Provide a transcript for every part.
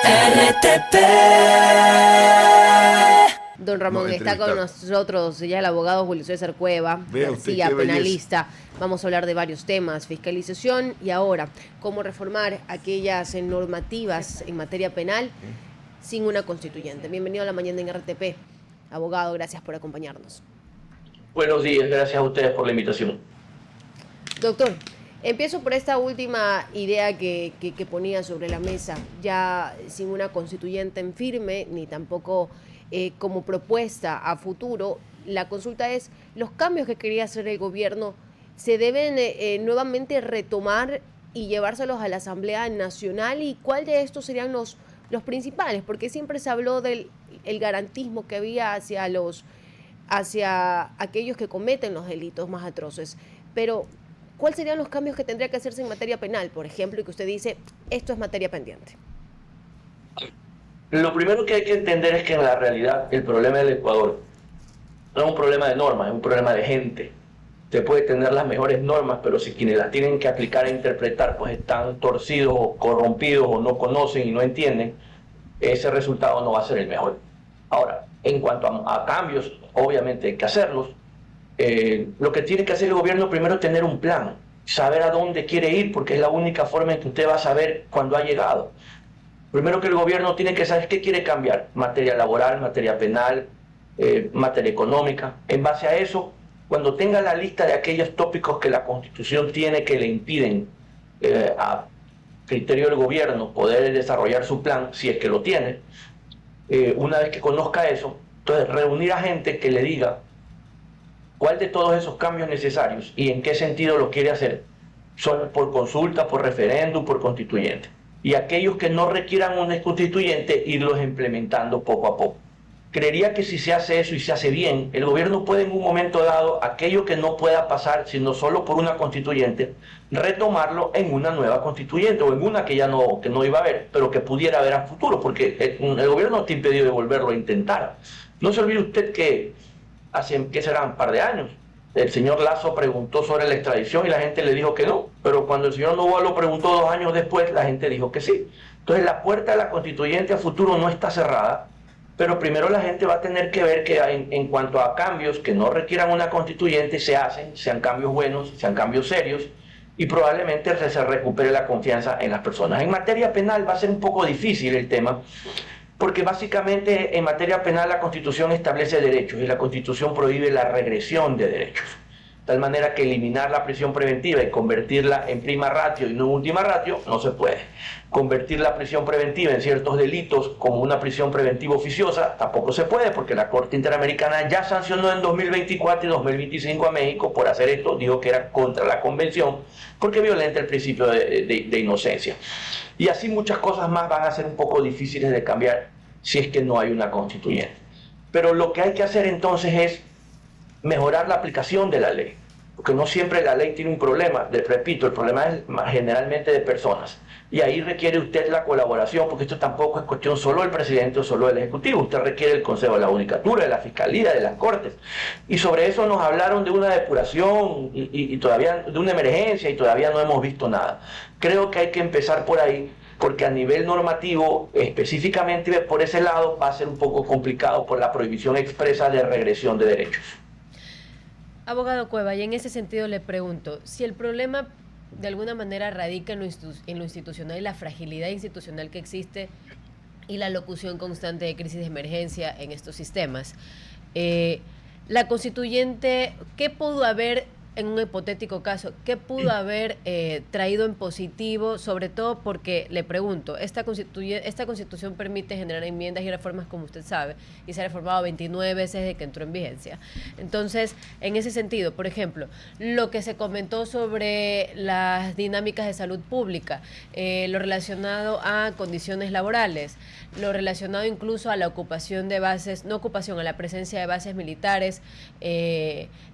RTP. Don Ramón, está con nosotros ya el abogado Julio César Cueva, García, penalista. Vamos a hablar de varios temas, fiscalización y ahora cómo reformar aquellas normativas en materia penal sin una constituyente. Bienvenido a la mañana en RTP. Abogado, gracias por acompañarnos. Buenos días, gracias a ustedes por la invitación. Doctor, empiezo por esta última idea que ponía sobre la mesa, ya sin una constituyente en firme, ni tampoco como propuesta a futuro. La consulta es, ¿los cambios que quería hacer el gobierno se deben nuevamente retomar y llevárselos a la Asamblea Nacional? ¿Y cuál de estos serían los principales? Porque siempre se habló del garantismo que había hacia aquellos que cometen los delitos más atroces, pero ¿cuáles serían los cambios que tendría que hacerse en materia penal, por ejemplo, y que usted dice, esto es materia pendiente? Lo primero que hay que entender es que en la realidad el problema del Ecuador no es un problema de normas, es un problema de gente. Usted puede tener las mejores normas, pero si quienes las tienen que aplicar e interpretar pues están torcidos o corrompidos o no conocen y no entienden, ese resultado no va a ser el mejor. Ahora, en cuanto a cambios, obviamente hay que hacerlos. Lo que tiene que hacer el gobierno primero es tener un plan, saber a dónde quiere ir, porque es la única forma en que usted va a saber cuándo ha llegado. Primero que el gobierno tiene que saber qué quiere cambiar, materia laboral, materia penal, materia económica. En base a eso, cuando tenga la lista de aquellos tópicos que la Constitución tiene que le impiden a criterio del gobierno poder desarrollar su plan, si es que lo tiene, una vez que conozca eso, entonces reunir a gente que le diga cuál de todos esos cambios necesarios y en qué sentido lo quiere hacer, son por consulta, por referéndum, por constituyente. Y aquellos que no requieran un constituyente, irlos implementando poco a poco. Creería que si se hace eso y se hace bien, el gobierno puede en un momento dado, aquello que no pueda pasar, sino solo por una constituyente, retomarlo en una nueva constituyente o en una que ya no iba a haber, pero que pudiera haber a futuro, porque el gobierno no te impidió de volverlo a intentar. No se olvide usted que hace, ¿qué serán? Un par de años, el señor Lasso preguntó sobre la extradición y la gente le dijo que no, pero cuando el señor Noboa lo preguntó 2 años después, la gente dijo que sí. Entonces la puerta de la constituyente a futuro no está cerrada, pero primero la gente va a tener que ver que en cuanto a cambios que no requieran una constituyente se hacen, sean cambios buenos, sean cambios serios, y probablemente se recupere la confianza en las personas. En materia penal va a ser un poco difícil el tema, porque básicamente en materia penal la Constitución establece derechos y la Constitución prohíbe la regresión de derechos. De tal manera que eliminar la prisión preventiva y convertirla en prima ratio y no en última ratio no se puede. Convertir la prisión preventiva en ciertos delitos como una prisión preventiva oficiosa tampoco se puede, porque la Corte Interamericana ya sancionó en 2024 y 2025 a México por hacer esto, dijo que era contra la convención porque violenta el principio de inocencia. Y así muchas cosas más van a ser un poco difíciles de cambiar si es que no hay una constituyente. Pero lo que hay que hacer entonces es mejorar la aplicación de la ley, porque no siempre la ley tiene un problema, repito, el problema es generalmente de personas, y ahí requiere usted la colaboración, porque esto tampoco es cuestión solo del presidente o solo del Ejecutivo, usted requiere el Consejo de la Judicatura, de la Fiscalía, de las Cortes, y sobre eso nos hablaron de una depuración y todavía de una emergencia y todavía no hemos visto nada. Creo que hay que empezar por ahí, porque a nivel normativo, específicamente por ese lado, va a ser un poco complicado por la prohibición expresa de regresión de derechos. Abogado Cueva, y en ese sentido le pregunto, si el problema de alguna manera radica en lo institucional y la fragilidad institucional que existe y la locución constante de crisis de emergencia en estos sistemas, la constituyente, ¿qué pudo haber, en un hipotético caso, qué pudo haber traído en positivo, sobre todo porque, le pregunto, esta constitución permite generar enmiendas y reformas, como usted sabe, y se ha reformado 29 veces desde que entró en vigencia? Entonces, en ese sentido, por ejemplo, lo que se comentó sobre las dinámicas de salud pública, lo relacionado a condiciones laborales, lo relacionado incluso a la ocupación de bases, no ocupación, a la presencia de bases militares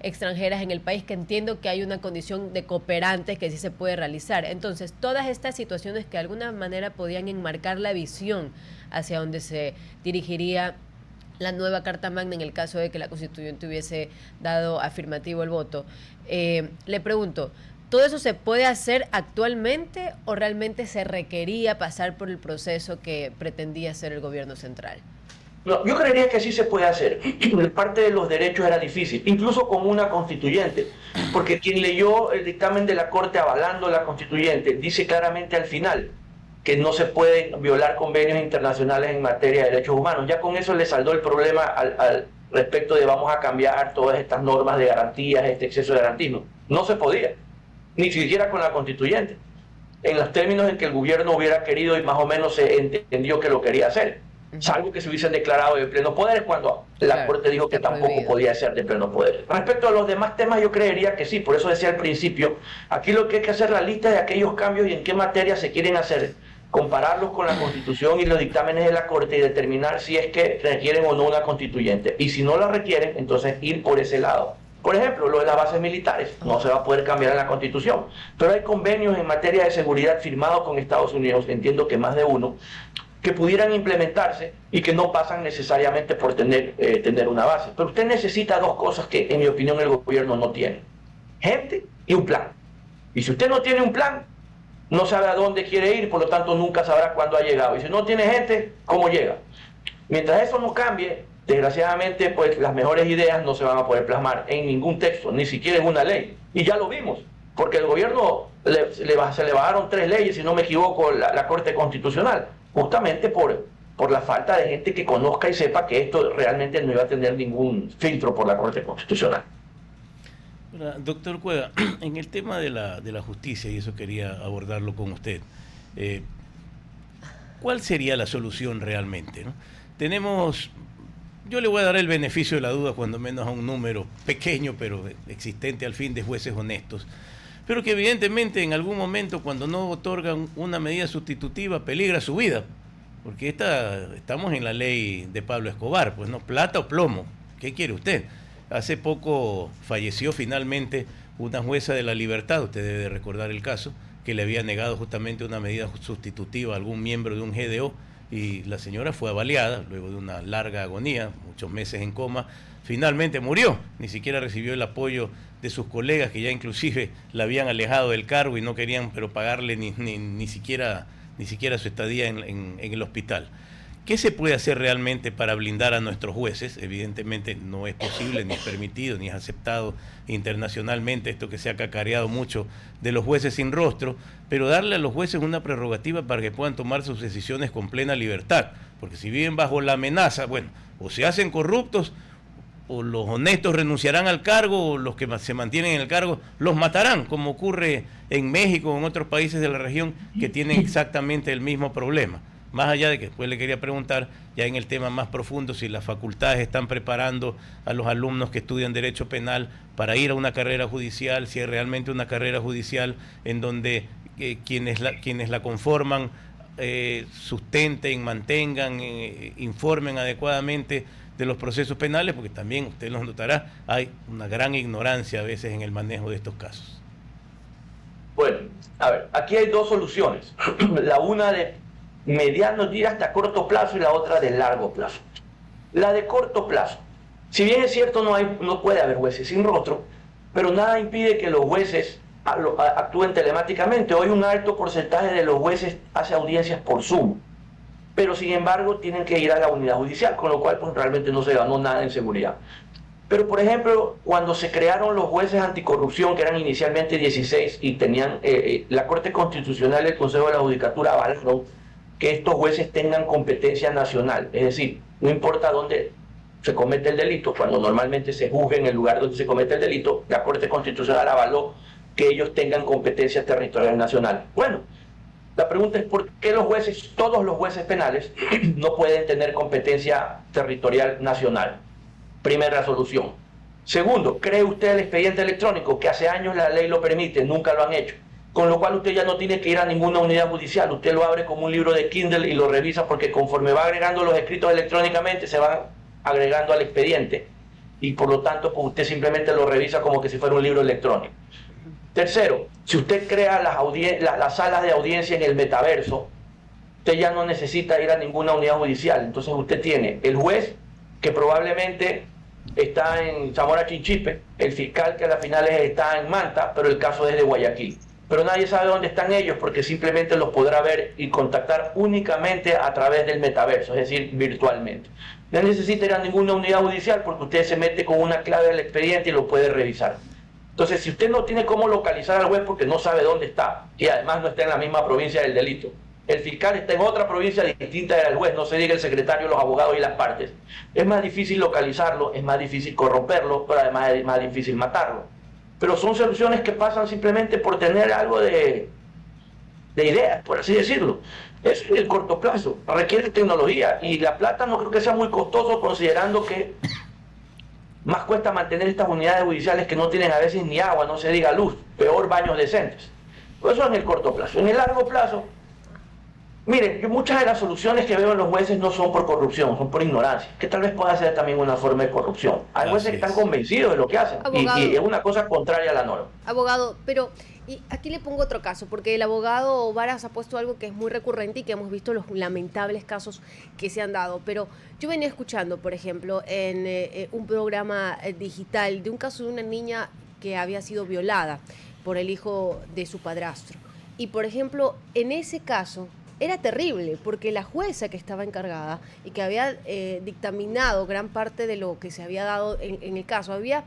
extranjeras en el país, que entiendo que hay una condición de cooperantes que sí se puede realizar. Entonces, todas estas situaciones que de alguna manera podían enmarcar la visión hacia donde se dirigiría la nueva Carta Magna en el caso de que la Constituyente hubiese dado afirmativo el voto. Le pregunto, ¿Todo eso se puede hacer actualmente o realmente se requería pasar por el proceso que pretendía hacer el gobierno central? No, yo creería que sí se puede hacer. Parte de los derechos era difícil, incluso con una constituyente, porque quien leyó el dictamen de la Corte avalando la constituyente dice claramente al final que no se pueden violar convenios internacionales en materia de derechos humanos. Ya con eso le saldó el problema al respecto de vamos a cambiar todas estas normas de garantías, este exceso de garantismo. No se podía, ni siquiera con la constituyente, en los términos en que el gobierno hubiera querido y más o menos se entendió que lo quería hacer. Salvo que se hubiesen declarado de pleno poder cuando la Corte dijo que tampoco podía ser de pleno poder. Respecto a los demás temas, yo creería que sí, por eso decía al principio, aquí lo que hay que hacer es la lista de aquellos cambios y en qué materia se quieren hacer, compararlos con la Constitución y los dictámenes de la Corte y determinar si es que requieren o no una constituyente. Y si no la requieren, entonces ir por ese lado. Por ejemplo, lo de las bases militares no se va a poder cambiar en la Constitución, pero hay convenios en materia de seguridad firmados con Estados Unidos, entiendo que más de uno, que pudieran implementarse y que no pasan necesariamente por tener una base. Pero usted necesita dos cosas que, en mi opinión, el gobierno no tiene: gente y un plan. Y si usted no tiene un plan, no sabe a dónde quiere ir, por lo tanto nunca sabrá cuándo ha llegado. Y si no tiene gente, ¿cómo llega? Mientras eso no cambie, desgraciadamente, pues las mejores ideas no se van a poder plasmar en ningún texto, ni siquiera en una ley. Y ya lo vimos, porque el gobierno se le bajaron 3 leyes, si no me equivoco, la Corte Constitucional, justamente por la falta de gente que conozca y sepa que esto realmente no iba a tener ningún filtro por la Corte Constitucional. Doctor Cueva, en el tema de la justicia, y eso quería abordarlo con usted, ¿cuál sería la solución realmente, ¿no? Yo le voy a dar el beneficio de la duda, cuando menos a un número pequeño, pero existente al fin, de jueces honestos, pero que evidentemente en algún momento, cuando no otorgan una medida sustitutiva, peligra su vida, porque estamos en la ley de Pablo Escobar, pues no, plata o plomo, ¿qué quiere usted? Hace poco falleció finalmente una jueza de la Libertad, usted debe de recordar el caso, que le había negado justamente una medida sustitutiva a algún miembro de un GDO, y la señora fue avaliada, luego de una larga agonía, muchos meses en coma, finalmente murió, ni siquiera recibió el apoyo de sus colegas, que ya inclusive la habían alejado del cargo y no querían pero pagarle ni siquiera su estadía en el hospital. ¿Qué se puede hacer realmente para blindar a nuestros jueces? Evidentemente no es posible, ni es permitido, ni es aceptado internacionalmente esto que se ha cacareado mucho de los jueces sin rostro, pero darle a los jueces una prerrogativa para que puedan tomar sus decisiones con plena libertad, porque si viven bajo la amenaza, bueno, o se hacen corruptos, o los honestos renunciarán al cargo, o los que se mantienen en el cargo los matarán, como ocurre en México o en otros países de la región que tienen exactamente el mismo problema. Más allá de que después le quería preguntar, ya en el tema más profundo, si las facultades están preparando a los alumnos que estudian Derecho Penal para ir a una carrera judicial, si hay realmente una carrera judicial en donde quienes la conforman sustenten, mantengan, informen adecuadamente de los procesos penales, porque también, usted lo notará, hay una gran ignorancia a veces en el manejo de estos casos. Bueno, a ver, aquí hay dos soluciones. La una de mediano, diría hasta corto plazo, y la otra de largo plazo. La de corto plazo, si bien es cierto no puede haber jueces sin rostro, pero nada impide que los jueces actúen telemáticamente. Hoy un alto porcentaje de los jueces hace audiencias por Zoom, pero sin embargo tienen que ir a la unidad judicial, con lo cual pues realmente no se ganó nada en seguridad. Pero por ejemplo, cuando se crearon los jueces anticorrupción, que eran inicialmente 16 y tenían la Corte Constitucional y el Consejo de la Judicatura avalaron que estos jueces tengan competencia nacional, es decir, no importa dónde se comete el delito, cuando normalmente se juzga en el lugar donde se comete el delito, la Corte Constitucional avaló que ellos tengan competencia territorial nacional. Bueno, la pregunta es por qué todos los jueces penales no pueden tener competencia territorial nacional. Primera solución. Segundo, ¿cree usted el expediente electrónico? Que hace años la ley lo permite, nunca lo han hecho. Con lo cual usted ya no tiene que ir a ninguna unidad judicial, usted lo abre como un libro de Kindle y lo revisa, porque conforme va agregando los escritos electrónicamente se van agregando al expediente, y por lo tanto pues usted simplemente lo revisa como que si fuera un libro electrónico. Tercero, si usted crea las salas de audiencia en el metaverso, usted ya no necesita ir a ninguna unidad judicial. Entonces usted tiene el juez, que probablemente está en Zamora Chinchipe, el fiscal que a las finales está en Manta, pero el caso es de Guayaquil. Pero nadie sabe dónde están ellos porque simplemente los podrá ver y contactar únicamente a través del metaverso, es decir, virtualmente. No necesita ir a ninguna unidad judicial porque usted se mete con una clave del expediente y lo puede revisar. Entonces, si usted no tiene cómo localizar al juez porque no sabe dónde está y además no está en la misma provincia del delito, el fiscal está en otra provincia distinta del juez, no se diga el secretario, los abogados y las partes, es más difícil localizarlo, es más difícil corromperlo, pero además es más difícil matarlo. Pero son soluciones que pasan simplemente por tener algo de ideas, por así decirlo. Es el corto plazo, requiere tecnología y la plata no creo que sea muy costoso considerando que más cuesta mantener estas unidades judiciales que no tienen a veces ni agua, no se diga luz, peor baños decentes. Pues eso en el corto plazo. En el largo plazo, miren, muchas de las soluciones que veo en los jueces no son por corrupción, son por ignorancia, que tal vez pueda ser también una forma de corrupción. Hay jueces que están convencidos de lo que hacen y es una cosa contraria a la norma. Abogado, pero y aquí le pongo otro caso, porque el abogado Varas ha puesto algo que es muy recurrente y que hemos visto los lamentables casos que se han dado, pero yo venía escuchando, por ejemplo, en un programa digital de un caso de una niña que había sido violada por el hijo de su padrastro. Y, por ejemplo, en ese caso era terrible, porque la jueza que estaba encargada y que había dictaminado gran parte de lo que se había dado en el caso, había...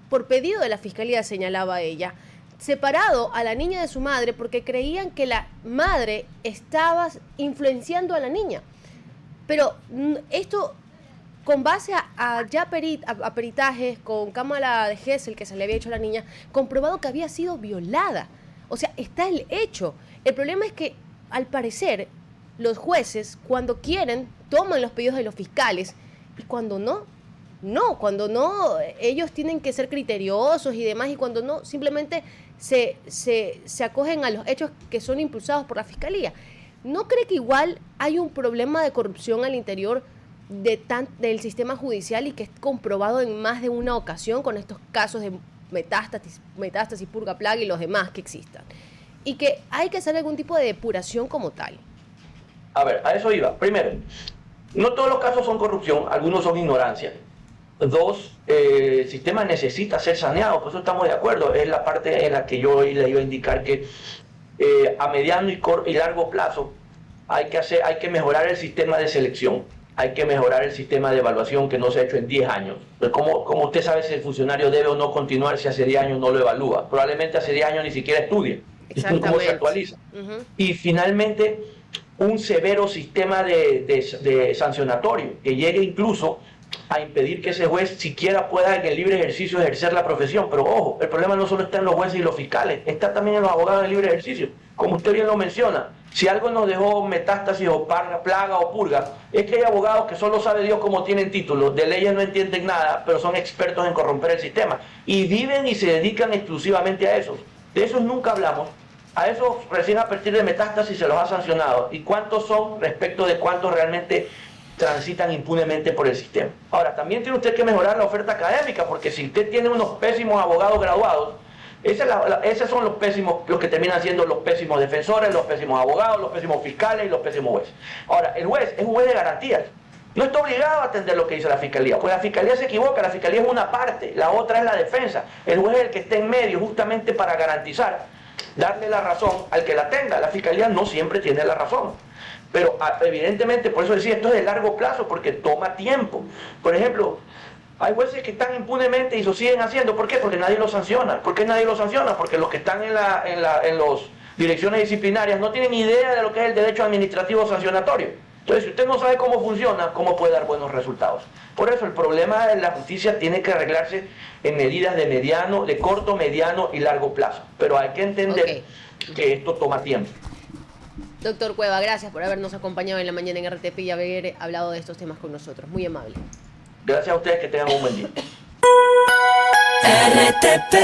por pedido de la fiscalía, señalaba ella, separado a la niña de su madre porque creían que la madre estaba influenciando a la niña. Pero esto, con base a peritajes, con cámara de Gesell que se le había hecho a la niña, comprobado que había sido violada. O sea, está el hecho. El problema es que, al parecer, los jueces, cuando quieren, toman los pedidos de los fiscales y cuando no, ellos tienen que ser criteriosos y demás, y cuando no, simplemente se acogen a los hechos que son impulsados por la fiscalía. ¿No cree que igual hay un problema de corrupción al interior del sistema judicial y que es comprobado en más de una ocasión con estos casos de metástasis, purga, plaga y los demás que existan? Y que hay que hacer algún tipo de depuración como tal. A ver, a eso iba. Primero, no todos los casos son corrupción, algunos son ignorancia. Dos, el sistema necesita ser saneado, por eso estamos de acuerdo. Es la parte en la que yo hoy le iba a indicar que a mediano y largo plazo hay que mejorar el sistema de selección, hay que mejorar el sistema de evaluación que no se ha hecho en 10 años. Pues como usted sabe si el funcionario debe o no continuar si hace 10 años no lo evalúa? Probablemente hace 10 años ni siquiera estudia. ¿Cómo se actualiza? Y finalmente, un severo sistema de sancionatorio que llegue incluso a impedir que ese juez siquiera pueda en el libre ejercicio ejercer la profesión. Pero ojo, el problema no solo está en los jueces y los fiscales, está también en los abogados en libre ejercicio. Como usted bien lo menciona, si algo nos dejó metástasis o plaga o purga, es que hay abogados que solo sabe Dios cómo tienen títulos, de leyes no entienden nada, pero son expertos en corromper el sistema. Y viven y se dedican exclusivamente a eso. De esos nunca hablamos. A esos recién a partir de metástasis se los ha sancionado. ¿Y cuántos son respecto de cuántos realmente transitan impunemente por el sistema? Ahora, también tiene usted que mejorar la oferta académica, porque si usted tiene unos pésimos abogados graduados, esos son los pésimos, los que terminan siendo los pésimos defensores, los pésimos abogados, los pésimos fiscales y los pésimos jueces. Ahora, el juez es un juez de garantías. No está obligado a atender lo que dice la fiscalía, pues la fiscalía se equivoca, la fiscalía es una parte, la otra es la defensa. El juez es el que está en medio justamente para garantizar, darle la razón al que la tenga. La fiscalía no siempre tiene la razón. Pero evidentemente, por eso decía, esto es de largo plazo, porque toma tiempo. Por ejemplo, hay jueces que están impunemente y lo siguen haciendo. ¿Por qué? Porque nadie los sanciona. ¿Por qué nadie los sanciona? Porque los que están en las direcciones disciplinarias no tienen idea de lo que es el derecho administrativo sancionatorio. Entonces, si usted no sabe cómo funciona, ¿cómo puede dar buenos resultados? Por eso el problema de la justicia tiene que arreglarse en medidas de corto, mediano y largo plazo. Pero hay que entender que esto toma tiempo. Doctor Cueva, gracias por habernos acompañado en la mañana en RTP y haber hablado de estos temas con nosotros. Muy amable. Gracias a ustedes, que tengan un buen día. RTP